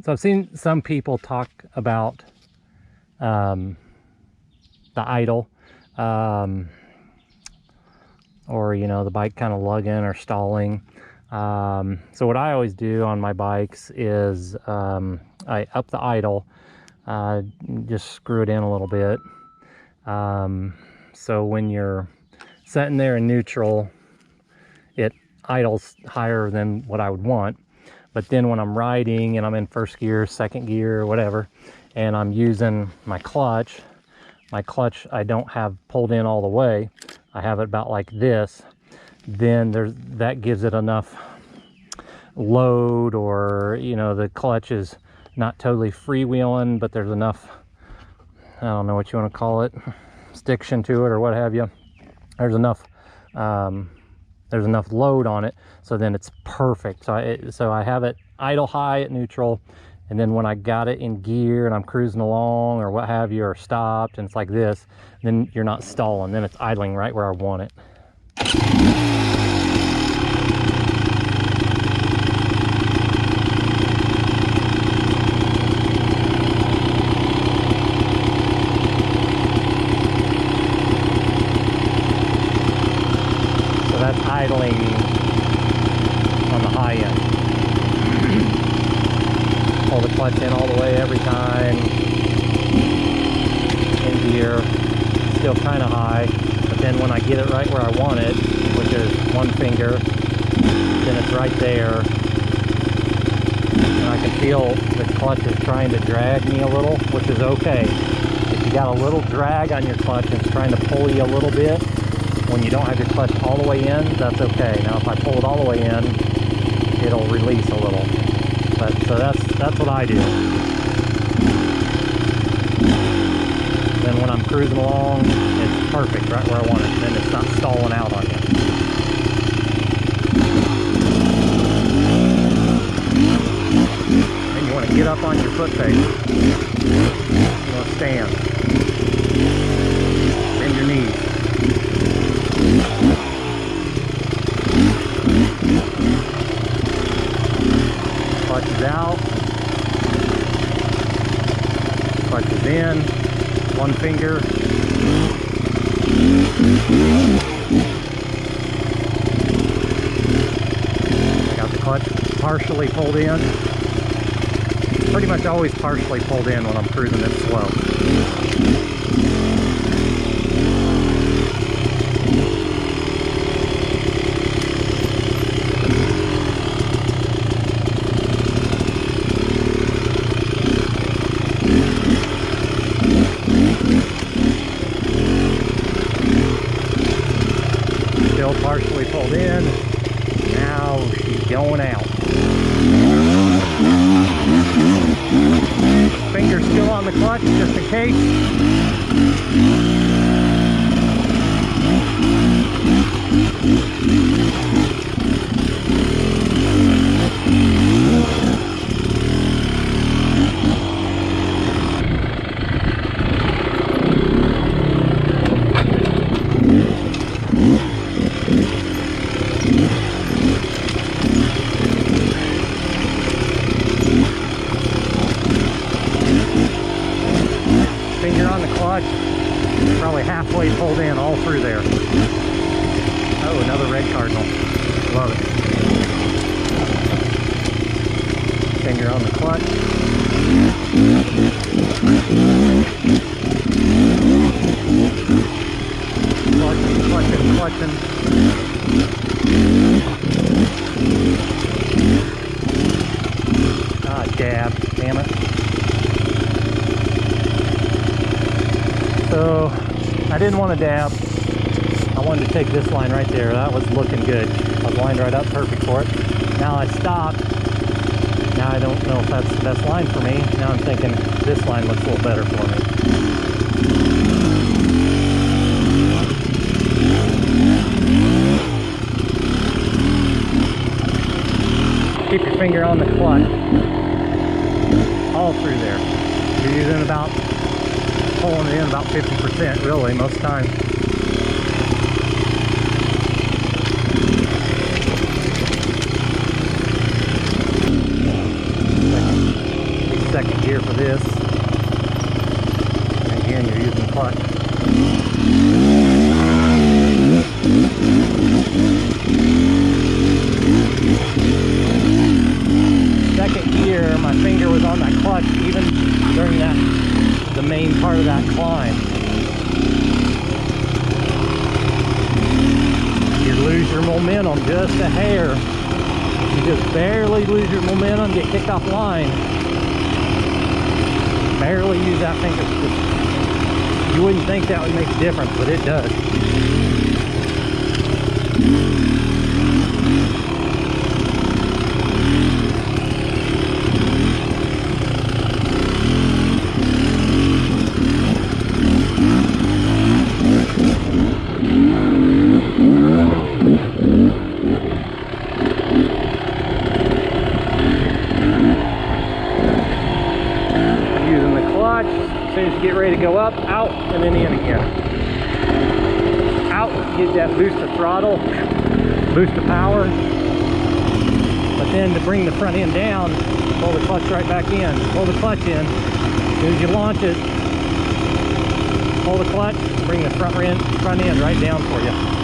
So I've seen some people talk about the idle, or you know, the bike kind of lugging or stalling. So what I always do on my bikes is I up the idle, just screw it in a little bit. So when you're sitting there in neutral, it idles higher than what I would want. But then when I'm riding and I'm in first gear, second gear, whatever, and I'm using my clutch I don't have pulled in all the way. I have it about like this. Then that gives it enough load, or you know, the clutch is not totally freewheeling, but there's enough, I don't know what you want to call it, stiction to it or what have you. There's enough load on it, so then it's perfect. So I have it idle high at neutral, and then when I got it in gear and I'm cruising along or what have you, or stopped, and it's like this, then you're not stalling, then it's idling right where I want it. So that's idling on the high end. Pull the clutch in all the way every time. In gear, still kind of high, but then when I get it right where I want it, which is one finger, then it's right there, and I can feel the clutch is trying to drag me a little, which is okay. If you got a little drag on your clutch and it's trying to pull you a little bit when you don't have your clutch all the way in, that's okay. Now if I pull it all the way in, it'll release a little. But so that's what I do. Then when I'm cruising along, it's perfect, right where I want it. Then it's not stalling out on you. And you want to get up on your foot peg. You want to stand. Bend your knees. Clutch is out. Clutch is in. One finger. I got the clutch partially pulled in. Pretty much always partially pulled in when I'm cruising this slow. Still partially pulled in. Now she's going out. Finger still on the clutch just in case. Finger on the clutch, probably halfway pulled in all through there. Oh, another red cardinal. Love it. Finger on the clutch. Clutching, Ah, dab, damn it. So I didn't want to dab. I wanted to take this line right there. That was looking good. I was lined right up, perfect for it. Now I stopped. Now I don't know if that's the best line for me. Now I'm thinking this line looks a little better for me. Keep your finger on the clutch all through there. You're using about, pulling it in about 50% really most times. second gear for this. And again, you're using clutch. Second gear, my finger was on that clutch even during the main part of that climb. You lose your momentum just a hair. You just barely lose your momentum, get kicked off line. Barely use that finger. You wouldn't think that would make a difference, but it does. As soon as you get ready to go up, out, and then in again. Out, get that boost of throttle, boost of power. But then to bring the front end down, pull the clutch right back in. Pull the clutch in. As soon as you launch it, pull the clutch, bring the front end right down for you.